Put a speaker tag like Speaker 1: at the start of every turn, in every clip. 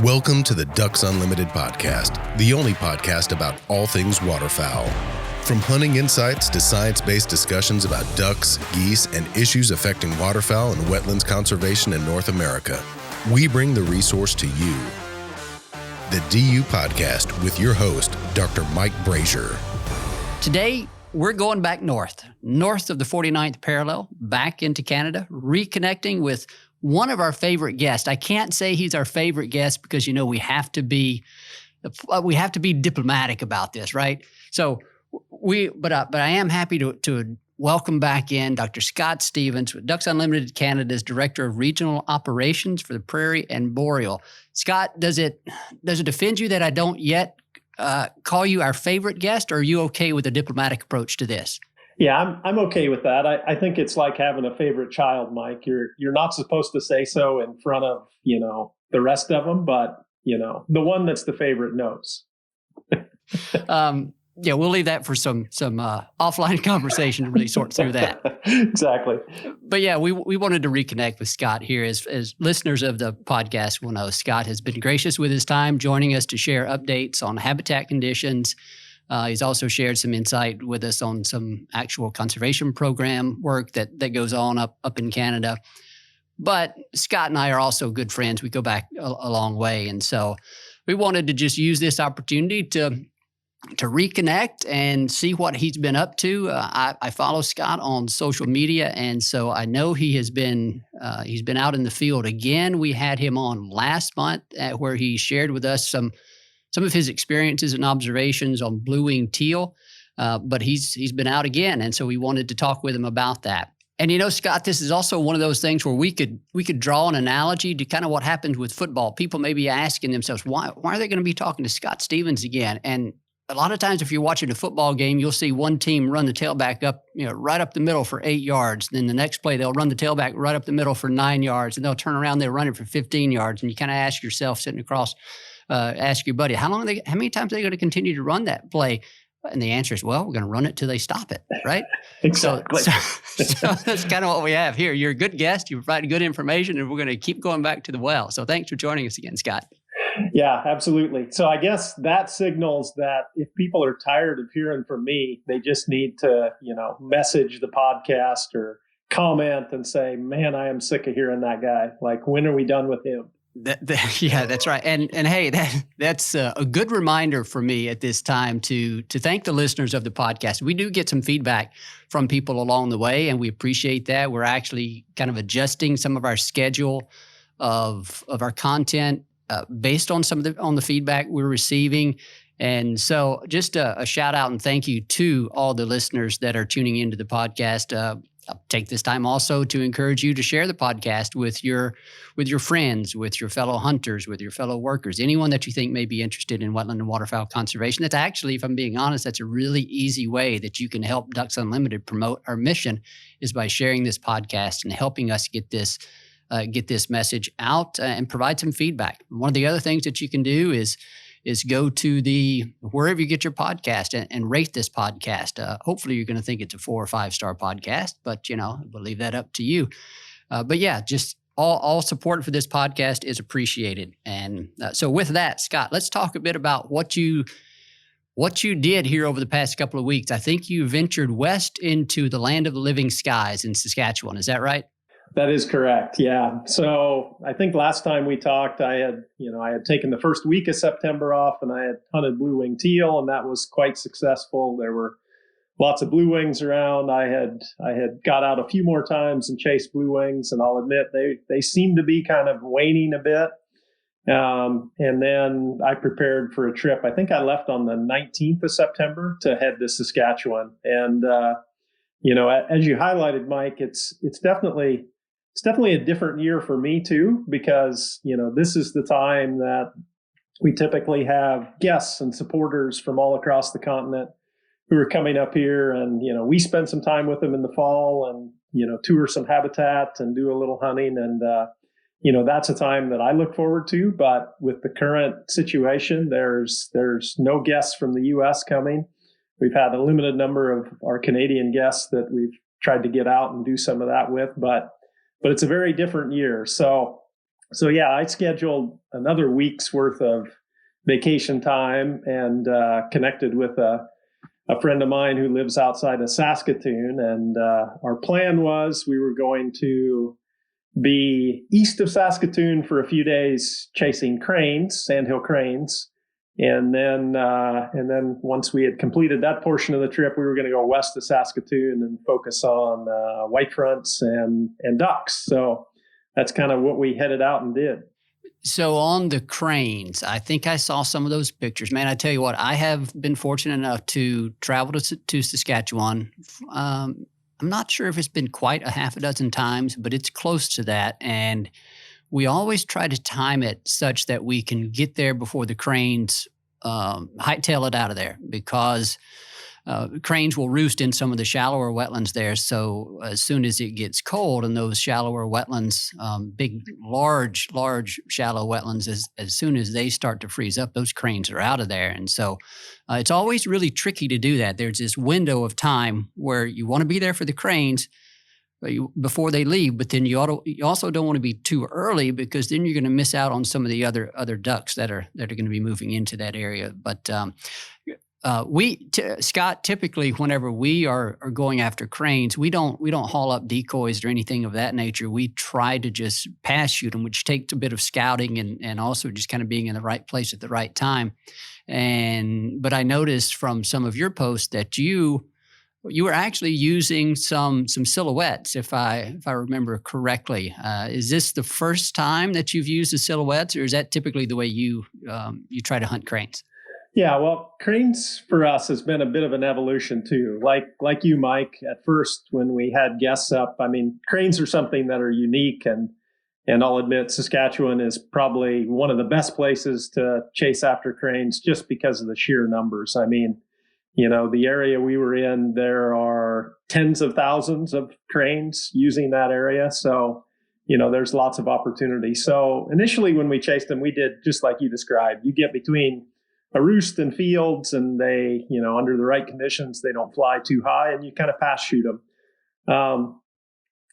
Speaker 1: Welcome to the Ducks Unlimited podcast, the only podcast about all things waterfowl. From hunting insights to science-based discussions about ducks, geese, and issues affecting waterfowl and wetlands conservation in North America, we bring the resource to you. The DU Podcast with your host, Dr. Mike Brazier.
Speaker 2: Today, we're going back north of the 49th parallel, back into Canada, reconnecting with one of our favorite guests. I can't say he's our favorite guest because, we have to be diplomatic about this, right? So but I am happy to welcome back in Dr. Scott Stevens with Ducks Unlimited Canada's Director of Regional Operations for the Prairie and Boreal. Scott, does it offend you that I don't yet call you our favorite guest, or are you okay with a diplomatic approach to this?
Speaker 3: Yeah, I'm okay with that. I think it's like having a favorite child, Mike. You're not supposed to say so in front of, the rest of them, but, the one that's the favorite knows.
Speaker 2: Yeah, we'll leave that for some offline conversation to really sort through that.
Speaker 3: Exactly.
Speaker 2: But yeah, we wanted to reconnect with Scott here. As listeners of the podcast will know, Scott has been gracious with his time, joining us to share updates on habitat conditions. He's also shared some insight with us on some actual conservation program work that goes on up in Canada. But Scott and I are also good friends. We go back a long way. And so we wanted to just use this opportunity to reconnect and see what he's been up to. I follow Scott on social media, and so I know he's been out in the field again. We had him on last month where he shared with us some of his experiences and observations on blue-winged teal, but he's been out again, and so we wanted to talk with him about that. And Scott, this is also one of those things where we could draw an analogy to kind of what happens with football. People may be asking themselves, why are they going to be talking to Scott Stevens again? And a lot of times if you're watching a football game, you'll see one team run the tailback up, right up the middle for 8 yards. Then the next play, they'll run the tailback right up the middle for 9 yards, and they'll turn around, they'll run it for 15 yards. And you kind of ask yourself, sitting across, ask your buddy, how many times are they going to continue to run that play? And the answer is, well, we're going to run it till they stop it, right?
Speaker 3: Exactly.
Speaker 2: So that's kind of what we have here. You're a good guest. You provide good information, and we're going to keep going back to the well. So thanks for joining us again, Scott.
Speaker 3: Yeah, absolutely. So I guess that signals that if people are tired of hearing from me, they just need to, message the podcast or comment and say, man, I am sick of hearing that guy. Like, when are we done with him?
Speaker 2: Yeah, that's right. And hey, that's a good reminder for me at this time to thank the listeners of the podcast. We do get some feedback from people along the way, and we appreciate that. We're actually kind of adjusting some of our schedule of our content based on on the feedback we're receiving. And so just a shout out and thank you to all the listeners that are tuning into the podcast. I'll take this time also to encourage you to share the podcast with your friends, with your fellow hunters, with your fellow workers, anyone that you think may be interested in wetland and waterfowl conservation. That's actually, if I'm being honest, that's a really easy way that you can help Ducks Unlimited promote our mission, is by sharing this podcast and helping us get this message out and provide some feedback. One of the other things that you can do is go to wherever you get your podcast and rate this podcast. Hopefully you're going to think it's a 4 or 5 star podcast, but we'll leave that up to you. But yeah, just all support for this podcast is appreciated. And so with that, Scott, let's talk a bit about what you did here over the past couple of weeks. I think you ventured west into the land of the living skies in Saskatchewan. Is that right?
Speaker 3: That is correct. Yeah. So I think last time we talked, I had taken the first week of September off, and I had hunted blue-winged teal, and that was quite successful. There were lots of blue wings around. I had got out a few more times and chased blue wings, and I'll admit they seem to be kind of waning a bit. And then I prepared for a trip. I think I left on the 19th of September to head to Saskatchewan. And as you highlighted, Mike, it's definitely a different year for me too, because, this is the time that we typically have guests and supporters from all across the continent who are coming up here, and, we spend some time with them in the fall and, tour some habitat and do a little hunting. And, that's a time that I look forward to, but with the current situation, there's no guests from the U.S. coming. We've had a limited number of our Canadian guests that we've tried to get out and do some of that with, but it's a very different year. So So yeah, I scheduled another week's worth of vacation time and connected with a friend of mine who lives outside of Saskatoon. And our plan was we were going to be east of Saskatoon for a few days chasing cranes, sandhill cranes. And then once we had completed that portion of the trip, we were going to go west of Saskatoon and focus on white fronts and ducks. So that's kind of what we headed out and did.
Speaker 2: So on the cranes, I think I saw some of those pictures. Man, I tell you what, I have been fortunate enough to travel to Saskatchewan. I'm not sure if it's been quite a half a dozen times, but it's close to that. And we always try to time it such that we can get there before the cranes hightail it out of there, because cranes will roost in some of the shallower wetlands there. So as soon as it gets cold in those shallower wetlands, big, large, shallow wetlands, as soon as they start to freeze up, those cranes are out of there. And so it's always really tricky to do that. There's this window of time where you want to be there for the cranes before they leave, but then you also don't want to be too early, because then you're going to miss out on some of the other ducks that are going to be moving into that area. But Scott, typically whenever we are going after cranes, we don't haul up decoys or anything of that nature. We try to just pass shoot them, which takes a bit of scouting and also just kind of being in the right place at the right time. But I noticed from some of your posts that you were actually using some silhouettes, if I remember correctly. Is this the first time that you've used the silhouettes, or is that typically the way you try to hunt cranes?
Speaker 3: Yeah, well, cranes for us has been a bit of an evolution too. Like you, Mike, at first when we had guests up, I mean, cranes are something that are unique, and I'll admit Saskatchewan is probably one of the best places to chase after cranes just because of the sheer numbers. I mean, the area we were in, there are tens of thousands of cranes using that area. So, there's lots of opportunity. So initially when we chased them, we did just like you described. You get between a roost and fields, and they, under the right conditions, they don't fly too high, and you kind of pass shoot them.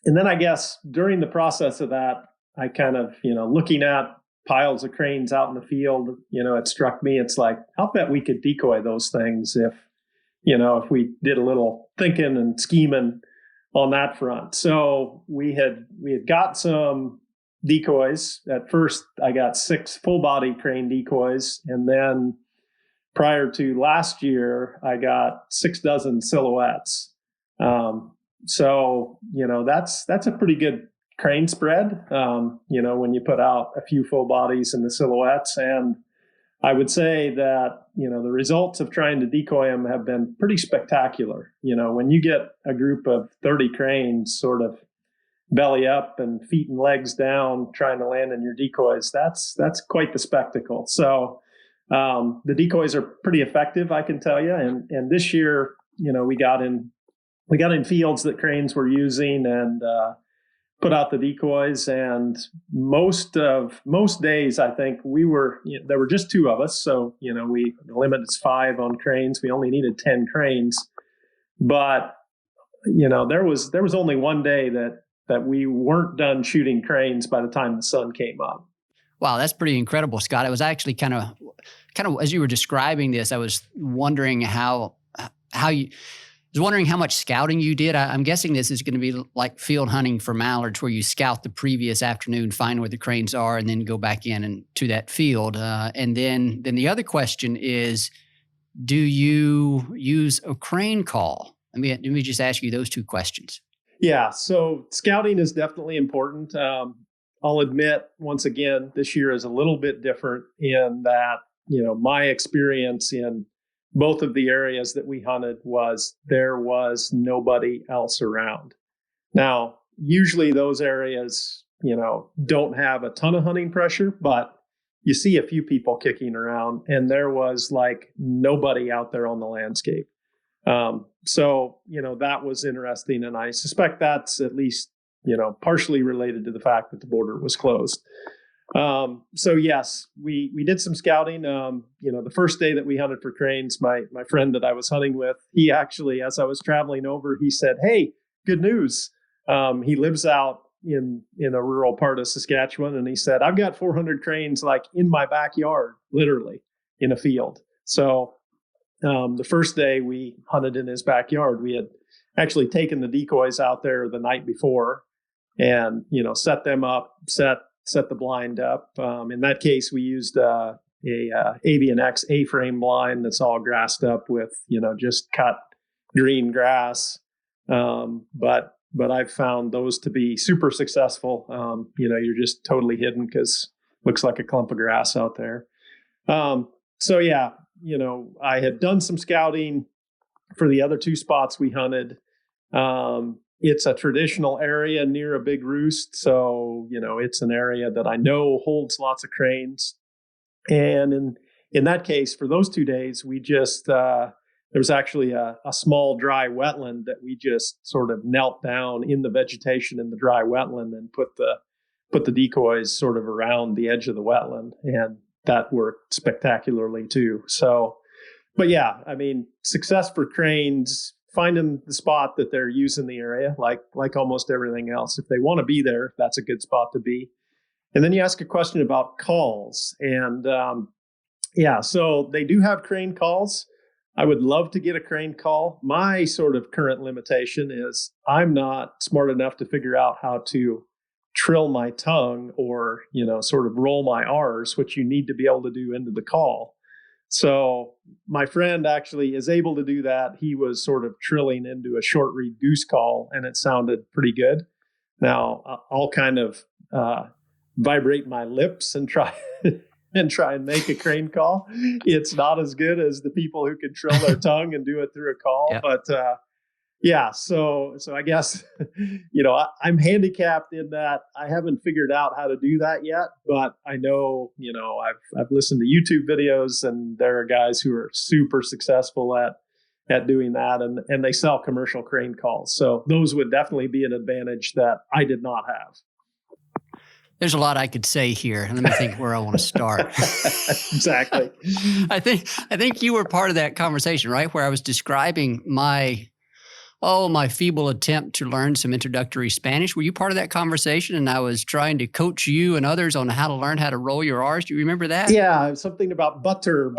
Speaker 3: And then I guess during the process of that, I kind of, looking at piles of cranes out in the field, it struck me, it's like, I'll bet we could decoy those things if we did a little thinking and scheming on that front. So we had got some decoys. At first, I got 6 full body crane decoys, and then prior to last year, I got 6 dozen silhouettes. So that's a pretty good crane spread. When you put out a few full bodies and the silhouettes, and I would say that, the results of trying to decoy them have been pretty spectacular. When you get a group of 30 cranes sort of belly up and feet and legs down trying to land in your decoys, that's quite the spectacle. So the decoys are pretty effective, I can tell you. And this year, we got in fields that cranes were using and put out the decoys. And most days, I think there were just 2 of us. So, the limit is 5 on cranes. We only needed 10 cranes. But, there was only one day that we weren't done shooting cranes by the time the sun came up.
Speaker 2: Wow, that's pretty incredible, Scott. I was actually kind of as you were describing this, I was wondering how much scouting you did. I'm guessing this is going to be like field hunting for mallards, where you scout the previous afternoon, find where the cranes are, and then go back in and to that field. And then the other question is, do you use a crane call? I mean, let me just ask you those 2 questions.
Speaker 3: Yeah, so scouting is definitely important. I'll admit, once again, this year is a little bit different in that, my experience in both of the areas that we hunted was there was nobody else around. Now, usually those areas, don't have a ton of hunting pressure, but you see a few people kicking around, and there was like nobody out there on the landscape. So, that was interesting. And I suspect that's at least, partially related to the fact that the border was closed. So yes, we did some scouting. The first day that we hunted for cranes, my friend that I was hunting with, he actually, as I was traveling over, he said, "Hey, good news." He lives out in a rural part of Saskatchewan, and he said, "I've got 400 cranes like in my backyard, literally in a field." So the first day we hunted in his backyard, we had actually taken the decoys out there the night before, and set them up, set the blind up. In that case, we used a Avian X A-frame blind that's all grassed up with just cut green grass. But I've found those to be super successful. You're just totally hidden because it looks like a clump of grass out there. So yeah, I had done some scouting for the other two spots we hunted. It's a traditional area near a big roost. So, it's an area that I know holds lots of cranes. And in that case, for those 2 days, we just, there was actually a small dry wetland that we just sort of knelt down in the vegetation in the dry wetland and put the decoys sort of around the edge of the wetland. And that worked spectacularly too. So, but yeah, I mean, success for cranes, finding the spot that they're using the area, like almost everything else. If they want to be there, that's a good spot to be. And then you ask a question about calls. And so they do have crane calls. I would love to get a crane call. My sort of current limitation is I'm not smart enough to figure out how to trill my tongue or, sort of roll my R's, which you need to be able to do into the call. So my friend actually is able to do that. He was sort of trilling into a short reed goose call, and it sounded pretty good. Now I'll kind of vibrate my lips and try and make a crane call. It's not as good as the people who can trill their tongue and do it through a call,
Speaker 2: yeah.
Speaker 3: But so I guess I'm handicapped in that I haven't figured out how to do that yet. But I know I've listened to YouTube videos, and there are guys who are super successful at doing that, and they sell commercial crane calls. So those would definitely be an advantage that I did not have.
Speaker 2: There's a lot I could say here. Let me think where I want to start.
Speaker 3: Exactly.
Speaker 2: I think you were part of that conversation, right? Where I was describing my feeble attempt to learn some introductory Spanish. Were you part of that conversation? And I was trying to coach you and others on how to learn how to roll your R's. Do you remember that?
Speaker 3: Yeah, something about butter.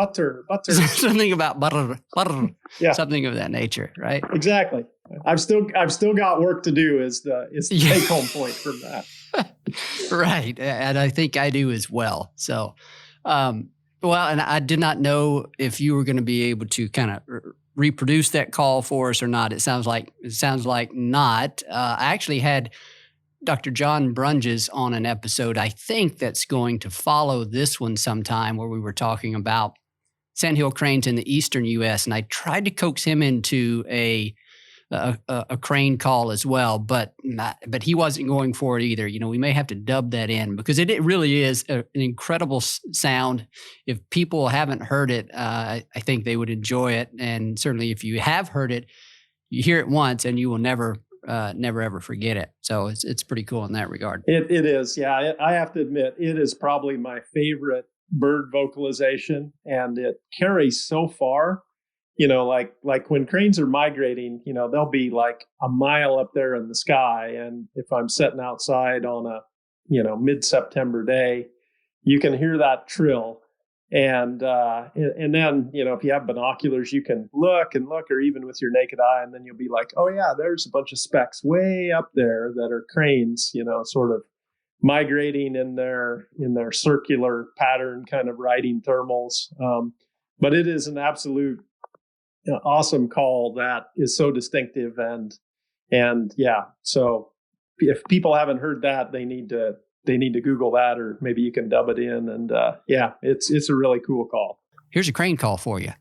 Speaker 2: Something about butter.
Speaker 3: Yeah.
Speaker 2: Something of that nature, right?
Speaker 3: Exactly. I've still got work to do is the take home point from that.
Speaker 2: Right. And I think I do as well. So, and I did not know if you were going to be able to kind of reproduce that call for us or not. It sounds like not. I actually had Dr. John Brunges on an episode, I think that's going to follow this one sometime, where we were talking about sandhill cranes in the eastern U.S. And I tried to coax him into a crane call as well, but he wasn't going for it either. We may have to dub that in because it really is an incredible sound. If people haven't heard it, I think they would enjoy it. And certainly if you have heard it, you hear it once and you will never ever forget it. So it's pretty cool in that regard.
Speaker 3: It is. Yeah. I have to admit, it is probably my favorite bird vocalization, and it carries so far. Like when cranes are migrating, they'll be like a mile up there in the sky. And if I'm sitting outside on a, mid-September day, you can hear that trill. And then, if you have binoculars, you can look, or even with your naked eye, and then you'll be like, oh yeah, there's a bunch of specks way up there that are cranes, sort of migrating in their circular pattern, kind of riding thermals. But it is an absolute awesome call that is so distinctive, and yeah. So if people haven't heard that, they need to Google that, or maybe you can dub it in. And it's a really cool call.
Speaker 2: Here's a crane call for you.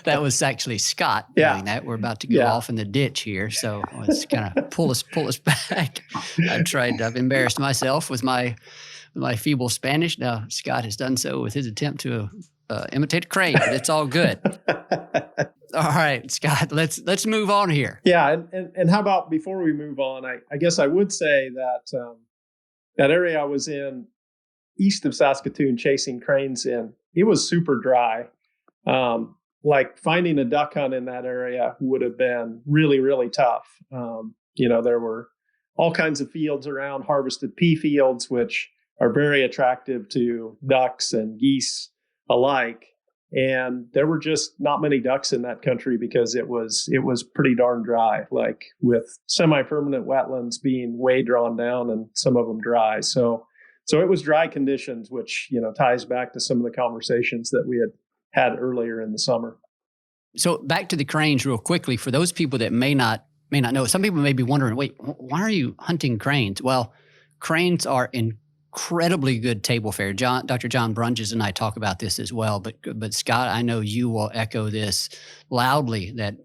Speaker 2: That was actually Scott doing that. We're about to go off in the ditch here, so let's kind of pull us back. I've embarrassed myself with my feeble Spanish. Now Scott has done so with his attempt to imitate a crane, but it's all good. All right, Scott, let's move on here.
Speaker 3: Yeah, and how about before we move on, I guess I would say that that area I was in, east of Saskatoon chasing cranes in. It was super dry. Like finding a duck hunt in that area would have been really, really tough. There were all kinds of fields around, harvested pea fields, which are very attractive to ducks and geese alike. And there were just not many ducks in that country because it was pretty darn dry, like with semi-permanent wetlands being way drawn down and some of them dry. So it was dry conditions, which, ties back to some of the conversations that we had earlier in the summer.
Speaker 2: So back to the cranes real quickly, for those people that may not know, some people may be wondering, wait, why are you hunting cranes? Well, cranes are incredibly good table fare. Dr. John Brunges and I talk about this as well, but Scott, I know you will echo this loudly that,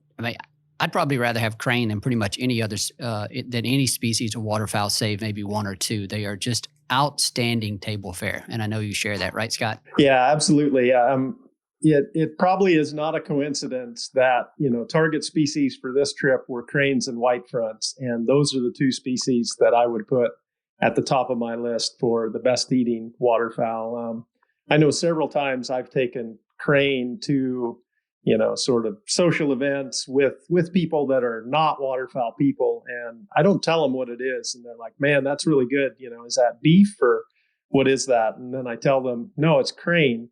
Speaker 2: I'd probably rather have crane than pretty much any other, than any species of waterfowl, save maybe one or two. They are just outstanding table fare. And I know you share that, right, Scott?
Speaker 3: Yeah, absolutely. It probably is not a coincidence that, target species for this trip were cranes and white fronts. And those are the two species that I would put at the top of my list for the best eating waterfowl. I know several times I've taken crane to, sort of social events with people that are not waterfowl people. And I don't tell them what it is. And they're like, man, that's really good. Is that beef or what is that? And then I tell them, no, it's crane.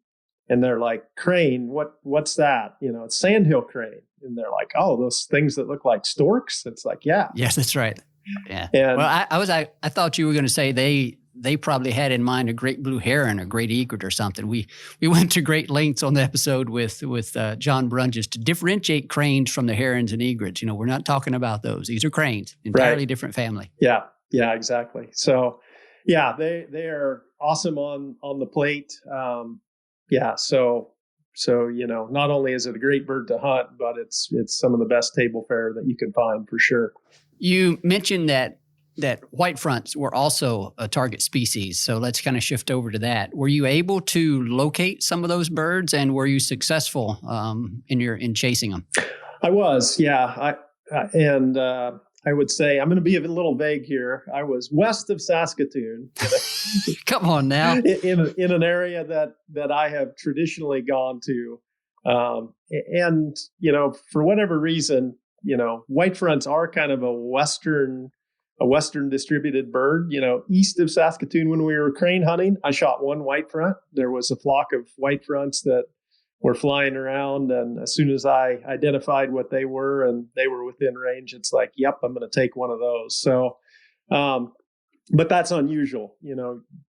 Speaker 3: And they're like, crane, what's that? It's sandhill crane. And they're like, oh, those things that look like storks? It's like, yeah.
Speaker 2: Yes, that's right. Yeah.
Speaker 3: And,
Speaker 2: well, I thought you were going to say they probably had in mind a great blue heron, a great egret or something. We went to great lengths on the episode with John Brunges to differentiate cranes from the herons and egrets. We're not talking about those. These are cranes, entirely different family.
Speaker 3: Yeah, exactly. So, yeah, they are awesome on the plate. So not only is it a great bird to hunt, but it's some of the best table fare that you can find for sure.
Speaker 2: You mentioned that white fronts were also a target species. So let's kind of shift over to that. Were you able to locate some of those birds, and were you successful in chasing them?
Speaker 3: I was, yeah. I would say I'm going to be a little vague here. I was west of Saskatoon.
Speaker 2: Come on now.
Speaker 3: In an area that I have traditionally gone to, and for whatever reason, white fronts are kind of a western distributed bird. East of Saskatoon, when we were crane hunting, I shot one white front. There was a flock of white fronts that were flying around, and as soon as I identified what they were and they were within range, it's like, yep, I'm going to take one of those. So, but that's unusual.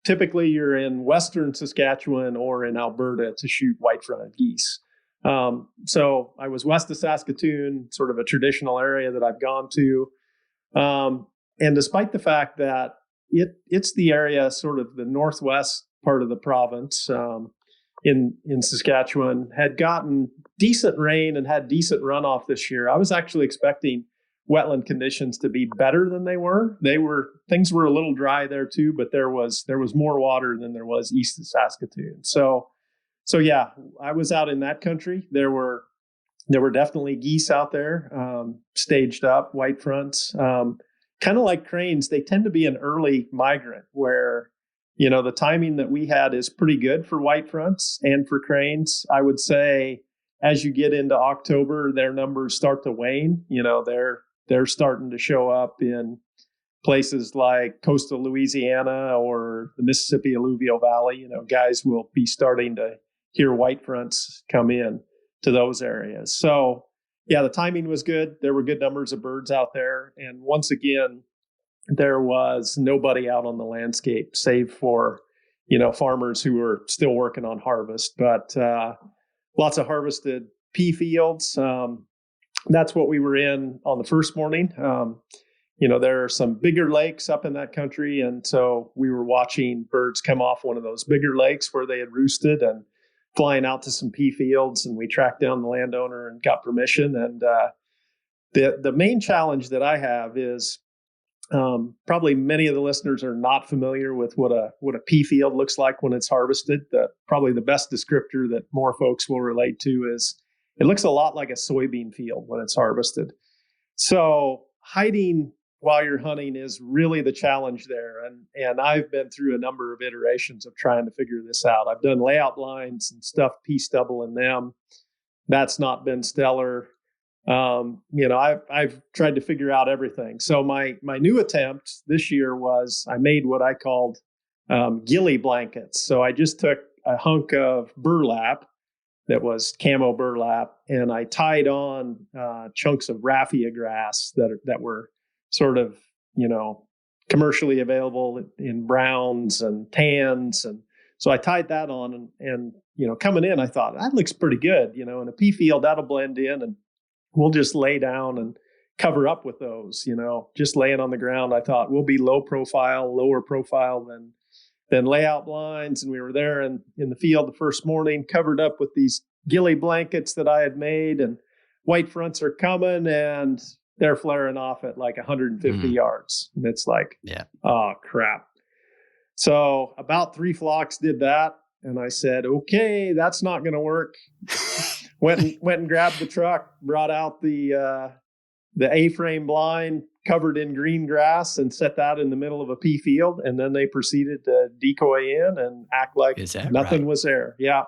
Speaker 3: Typically you're in western Saskatchewan or in Alberta to shoot white-fronted geese. So I was west of Saskatoon, sort of a traditional area that I've gone to. And despite the fact that it's the area, sort of the northwest part of the province, in Saskatchewan, had gotten decent rain and had decent runoff this year. I was actually expecting wetland conditions to be better than they were. Things were a little dry there too, but there was more water than there was east of Saskatoon. So yeah, I was out in that country. There were definitely geese out there, staged up, white fronts. Kind of like cranes, they tend to be an early migrant where the timing that we had is pretty good for white fronts and for cranes. I would say as you get into October, their numbers start to wane. They're starting to show up in places like coastal Louisiana or the Mississippi Alluvial Valley. Guys will be starting to hear white fronts come in to those areas. So yeah, the timing was good. There were good numbers of birds out there. And once again, there was nobody out on the landscape save for, farmers who were still working on harvest, but lots of harvested pea fields. That's what we were in on the first morning. There are some bigger lakes up in that country. And so we were watching birds come off one of those bigger lakes where they had roosted and flying out to some pea fields. And we tracked down the landowner and got permission. And the main challenge that I have is, probably many of the listeners are not familiar with what a pea field looks like when it's harvested. Probably the best descriptor that more folks will relate to is it looks a lot like a soybean field when it's harvested. So hiding while you're hunting is really the challenge there. And I've been through a number of iterations of trying to figure this out. I've done layout blinds and stuffed pea stubble in them. That's not been stellar. I've tried to figure out everything. So my new attempt this year was I made what I called ghillie blankets. So I just took a hunk of burlap that was camo burlap, and I tied on chunks of raffia grass that were sort of, commercially available in browns and tans. And so I tied that on and coming in, I thought that looks pretty good, in a pea field that'll blend in, and we'll just lay down and cover up with those, just laying on the ground. I thought we'll be lower profile than layout blinds. And we were there in the field the first morning, covered up with these ghillie blankets that I had made, and white fronts are coming and they're flaring off at like 150 yards. And it's like, oh crap. So about 3 flocks did that. And I said, okay, that's not going to work. went and grabbed the truck, brought out the A-frame blind covered in green grass and set that in the middle of a pea field. And then they proceeded to decoy in and act like nothing was there. Yeah.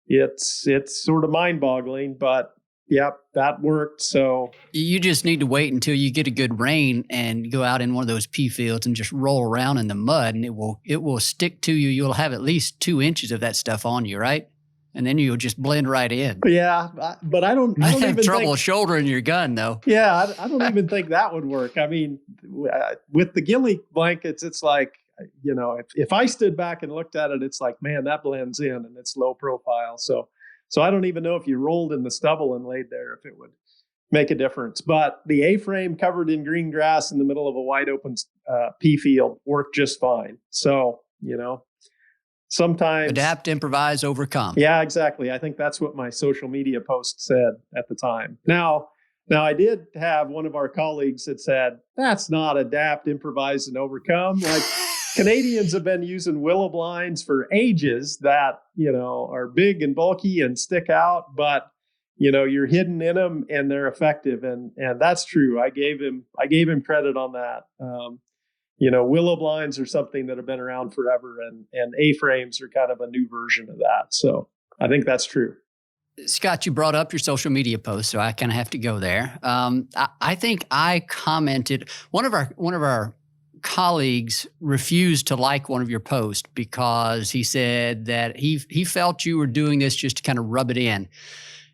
Speaker 3: It's sort of mind boggling, but that worked. So
Speaker 2: you just need to wait until you get a good rain and go out in one of those pea fields and just roll around in the mud, and it will stick to you. You'll have at least 2 inches of that stuff on you, right? And then you'll just blend right in.
Speaker 3: Yeah, but I don't
Speaker 2: have
Speaker 3: even
Speaker 2: trouble shouldering your gun though.
Speaker 3: Yeah, I don't even think that would work. I mean, with the ghillie blankets, it's like, if I stood back and looked at it, it's like, man, that blends in and it's low profile. So I don't even know if you rolled in the stubble and laid there, if it would make a difference. But the A-frame covered in green grass in the middle of a wide open pea field worked just fine. So, sometimes
Speaker 2: adapt, improvise, overcome.
Speaker 3: Yeah, exactly. I think that's what my social media post said at the time. Now I did have one of our colleagues that said, that's not adapt, improvise, and overcome. Like, Canadians have been using willow blinds for ages that, are big and bulky and stick out, but, you're hidden in them and they're effective. And that's true. I gave him credit on that. Willow blinds are something that have been around forever, and A-frames are kind of a new version of that. So I think that's true.
Speaker 2: Scott, you brought up your social media post, so I kind of have to go there. I think I commented, one of our colleagues refused to like one of your posts because he said that he felt you were doing this just to kind of rub it in,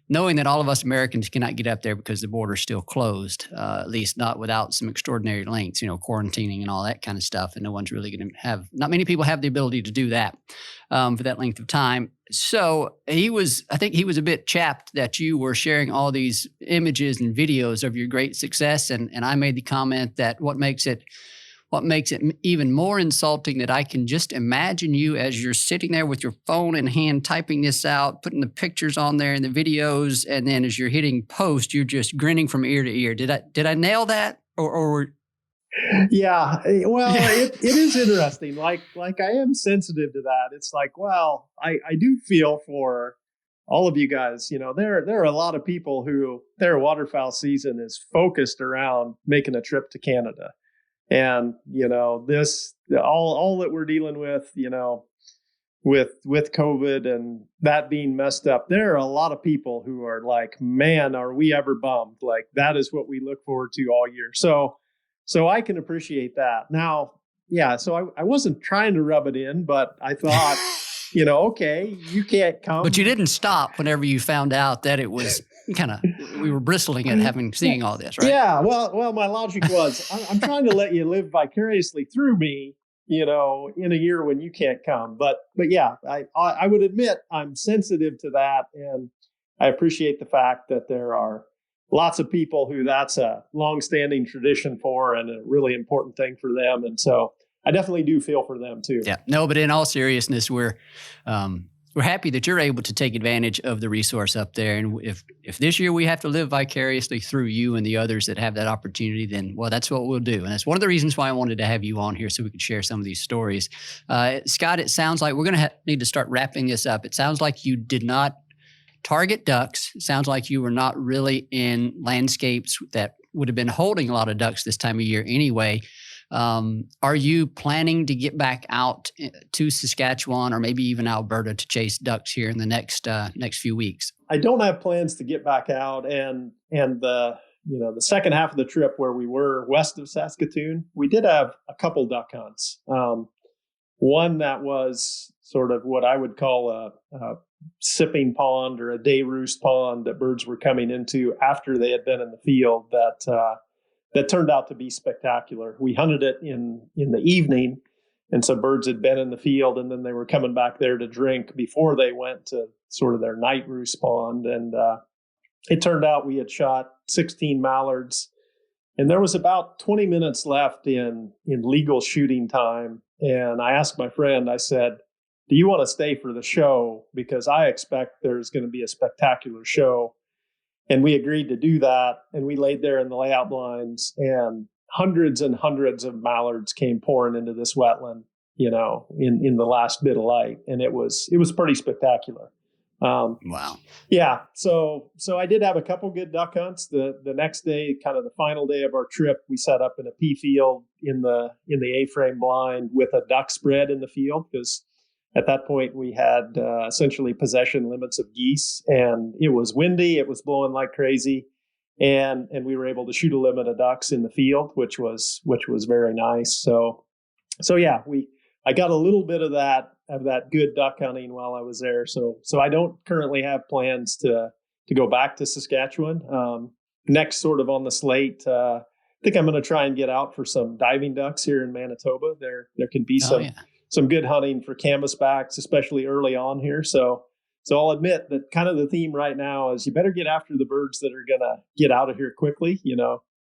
Speaker 2: knowing that all of us Americans cannot get up there because the border's still closed, at least not without some extraordinary lengths, quarantining and all that kind of stuff. And no one's really going to not many people have the ability to do that for that length of time. So I think he was a bit chapped that you were sharing all these images and videos of your great success. And I made the comment that what makes it even more insulting that I can just imagine you as you're sitting there with your phone in hand, typing this out, putting the pictures on there and the videos, and then as you're hitting post, you're just grinning from ear to ear. Did I nail that? Or
Speaker 3: Yeah, well, it is interesting. Like I am sensitive to that. It's like, well, I do feel for all of you guys. There are a lot of people who their waterfowl season is focused around making a trip to Canada. And, this, all that we're dealing with, with COVID and that being messed up, there are a lot of people who are like, man, are we ever bummed? Like, that is what we look forward to all year. So I can appreciate that. Now, so I wasn't trying to rub it in, but I thought, okay, you can't come.
Speaker 2: But you didn't stop whenever you found out that it was we were bristling at seeing all this, right?
Speaker 3: Yeah. Well, my logic was, I'm trying to let you live vicariously through me, in a year when you can't come. But yeah, I would admit I'm sensitive to that. And I appreciate the fact that there are lots of people who that's a longstanding tradition for and a really important thing for them. And so I definitely do feel for them too.
Speaker 2: Yeah, no, but in all seriousness, we're happy that you're able to take advantage of the resource up there. And if this year we have to live vicariously through you and the others that have that opportunity, then, well, that's what we'll do. And that's one of the reasons why I wanted to have you on here so we could share some of these stories. Scott, it sounds like we're going to need to start wrapping this up. It sounds like you did not target ducks. It sounds like you were not really in landscapes that would have been holding a lot of ducks this time of year anyway. Are you planning to get back out to Saskatchewan or maybe even Alberta to chase ducks here in the next few weeks?
Speaker 3: I don't have plans to get back out, and the second half of the trip where we were west of Saskatoon, we did have a couple duck hunts. One that was sort of what I would call a sipping pond or a day roost pond that birds were coming into after they had been in the field that turned out to be spectacular. We hunted it in the evening, and so birds had been in the field, and then they were coming back there to drink before they went to sort of their night roost pond. And it turned out we had shot 16 mallards, and there was about 20 minutes left in legal shooting time. And I asked my friend, I said, do you want to stay for the show? Because I expect there's going to be a spectacular show. And we agreed to do that. And we laid there in the layout blinds, and hundreds and hundreds of mallards came pouring into this wetland, in the last bit of light. And it was pretty spectacular.
Speaker 2: Wow.
Speaker 3: Yeah. So I did have a couple good duck hunts. The next day, kind of the final day of our trip, we set up in a pea field in the A-frame blind with a duck spread in the field, because at that point we had essentially possession limits of geese, and it was windy. It was blowing like crazy. And we were able to shoot a limit of ducks in the field, which was very nice. So yeah, I got a little bit of that good duck hunting while I was there. So I don't currently have plans to go back to Saskatchewan. Next, sort of on the slate, I think I'm going to try and get out for some diving ducks here in Manitoba. There can be some good hunting for canvasbacks, especially early on here. So I'll admit that kind of the theme right now is you better get after the birds that are going to get out of here quickly.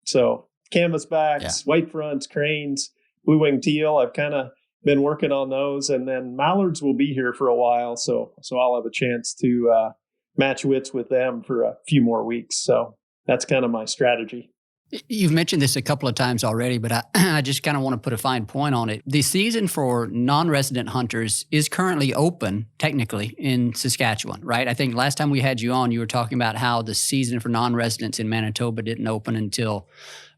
Speaker 3: So canvasbacks, white fronts, cranes, blue-winged teal. I've kind of been working on those, and then mallards will be here for a while, so I'll have a chance to match wits with them for a few more weeks. So that's kind of my strategy.
Speaker 2: You've mentioned this a couple of times already, but I just kind of want to put a fine point on it. The season for non-resident hunters is currently open, technically, in Saskatchewan, right? I think last time we had you on, you were talking about how the season for non-residents in Manitoba didn't open until,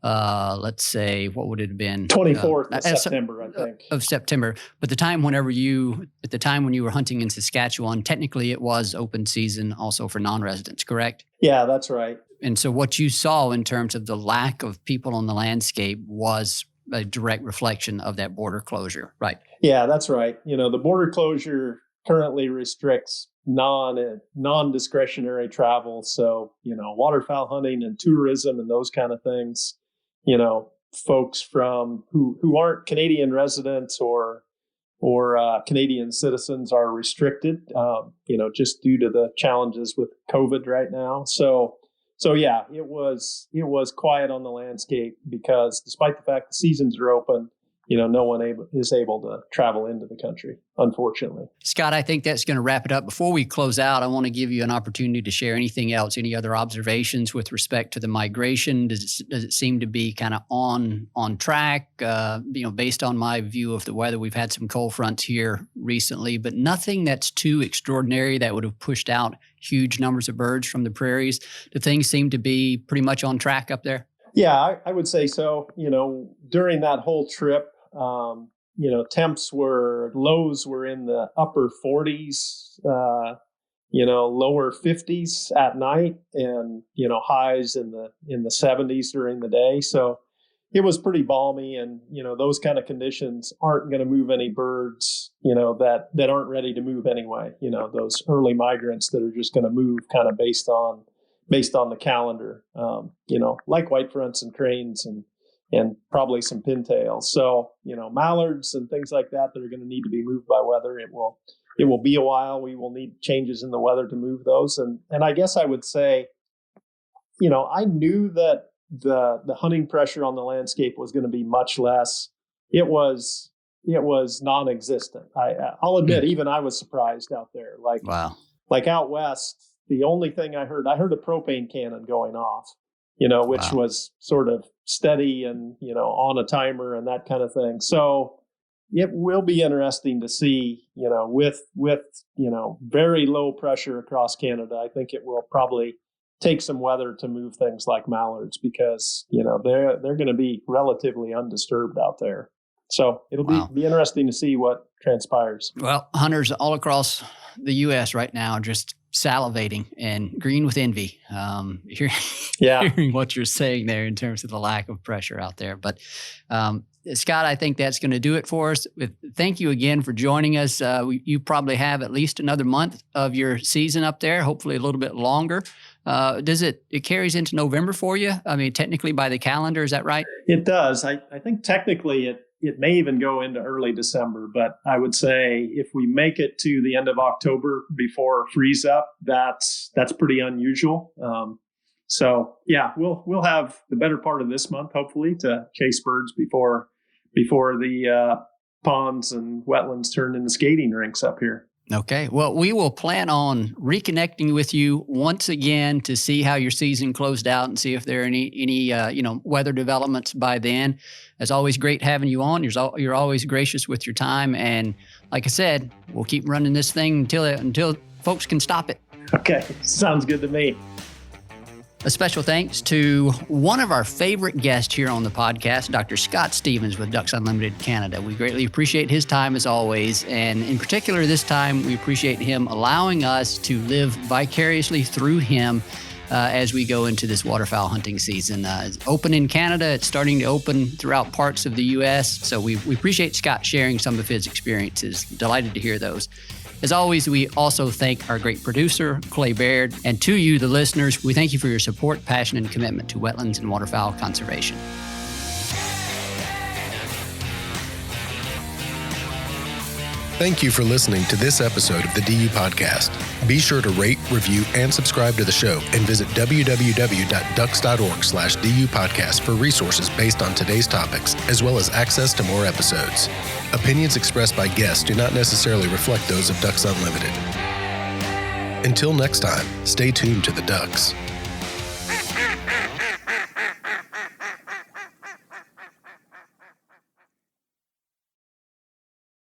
Speaker 2: let's say, what would it have been?
Speaker 3: 24th of September, I think.
Speaker 2: Of September. But the time when you were hunting in Saskatchewan, technically it was open season also for non-residents, correct?
Speaker 3: Yeah, that's right.
Speaker 2: And so what you saw in terms of the lack of people on the landscape was a direct reflection of that border closure, right?
Speaker 3: Yeah, that's right. The border closure currently restricts non-discretionary travel. So, waterfowl hunting and tourism and those kind of things, folks from who aren't Canadian residents or Canadian citizens are restricted, just due to the challenges with COVID right now. So yeah, it was quiet on the landscape because despite the fact the seasons are open, no one is able to travel into the country, unfortunately.
Speaker 2: Scott, I think that's going to wrap it up. Before we close out, I want to give you an opportunity to share anything else, any other observations with respect to the migration. Does it seem to be kind of on track? Based on my view of the weather, we've had some cold fronts here recently, but nothing that's too extraordinary that would have pushed out huge numbers of birds from the prairies. Do things seem to be pretty much on track up there?
Speaker 3: Yeah, I would say so. During that whole trip, lows were in the upper 40s, lower 50s at night, and highs in the 70s during the day. So it was pretty balmy, and those kind of conditions aren't going to move any birds that aren't ready to move anyway. Those early migrants that are just going to move kind of based on the calendar, like white fronts and cranes and probably some pintails. So, mallards and things like that are going to need to be moved by weather. It will be a while. We will need changes in the weather to move those. And I guess I would say, I knew that the hunting pressure on the landscape was going to be much less. It was non-existent. I'll admit, even I was surprised out there.
Speaker 2: Wow.
Speaker 3: Like out west, the only thing I heard a propane cannon going off, which was sort of steady and, on a timer and that kind of thing. So it will be interesting to see, with very low pressure across Canada. I think it will probably take some weather to move things like mallards, because they're going to be relatively undisturbed out there. So it'll be interesting to see what transpires.
Speaker 2: Well, hunters all across the U.S. right now are just salivating and green with envy. Hearing what you're saying there in terms of the lack of pressure out there. But Scott, I think that's going to do it for us. Thank you again for joining us. You probably have at least another month of your season up there, hopefully a little bit longer. It carries into November for you? I mean, technically by the calendar, is that right?
Speaker 3: It does. I think technically it may even go into early December, but I would say if we make it to the end of October before freeze up, that's pretty unusual. So yeah, we'll have the better part of this month, hopefully, to chase birds before the ponds and wetlands turn into skating rinks up here.
Speaker 2: Okay. Well, we will plan on reconnecting with you once again to see how your season closed out and see if there are any weather developments by then. It's always great having you on. You're always gracious with your time, and like I said, we'll keep running this thing until folks can stop it.
Speaker 3: Okay. Sounds good to me.
Speaker 2: A special thanks to one of our favorite guests here on the podcast, Dr. Scott Stevens with Ducks Unlimited Canada. We greatly appreciate his time as always, and in particular this time, we appreciate him allowing us to live vicariously through him as we go into this waterfowl hunting season. It's open in Canada. It's starting to open throughout parts of the U.S., so we appreciate Scott sharing some of his experiences. Delighted to hear those. As always, we also thank our great producer, Clay Baird, and to you, the listeners, we thank you for your support, passion, and commitment to wetlands and waterfowl conservation.
Speaker 1: Thank you for listening to this episode of the DU Podcast. Be sure to rate, review, and subscribe to the show, and visit www.ducks.org/DU Podcast for resources based on today's topics, as well as access to more episodes. Opinions expressed by guests do not necessarily reflect those of Ducks Unlimited. Until next time, stay tuned to the Ducks.